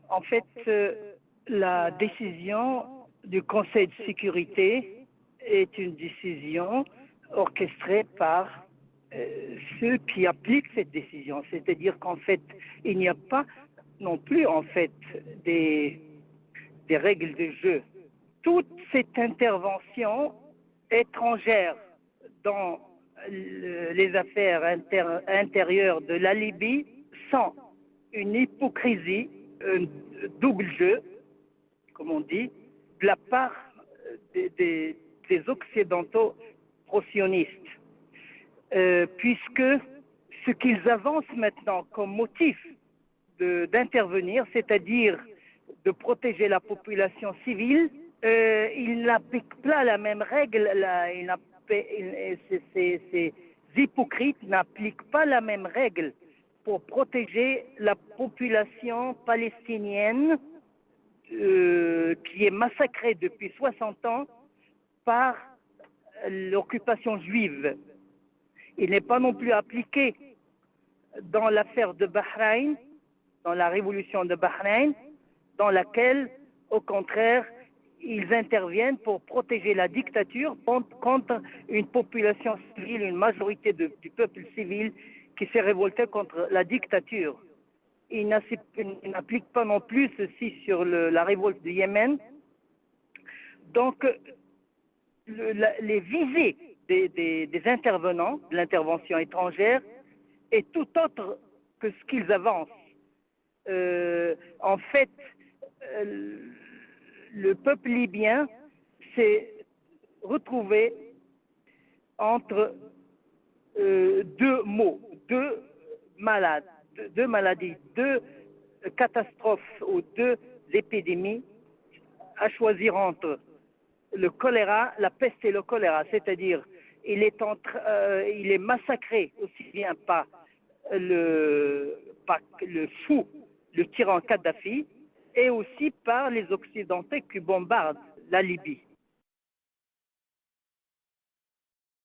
En fait, la décision du Conseil de sécurité est une décision orchestrée par ceux qui appliquent cette décision. C'est-à-dire qu'en fait, il n'y a pas non plus en fait des règles de jeu. Toute cette intervention étrangère dans les affaires intérieures de la Libye sont une hypocrisie, un double jeu, comme on dit, de la part des Occidentaux pro-sionistes. Puisque ce qu'ils avancent maintenant comme motif d'intervenir, c'est-à-dire de protéger la population civile, ils n'appliquent pas la même règle, ces hypocrites n'appliquent pas la même règle pour protéger la population palestinienne qui est massacrée depuis 60 ans par l'occupation juive. Il n'est pas non plus appliqué dans l'affaire de Bahreïn, dans la révolution de Bahreïn, dans laquelle, au contraire, ils interviennent pour protéger la dictature contre une population civile, une majorité du peuple civil qui s'est révolté contre la dictature. Ils n'appliquent pas non plus ceci sur la révolte du Yémen. Donc, les visées des intervenants de l'intervention étrangère est tout autre que ce qu'ils avancent. En fait, le peuple libyen s'est retrouvé entre deux maux, deux maladies, deux catastrophes ou deux épidémies, à choisir entre le choléra, la peste et le choléra, c'est-à-dire il est massacré aussi bien par le fou, le tyran Kadhafi, et aussi par les Occidentaux qui bombardent la Libye.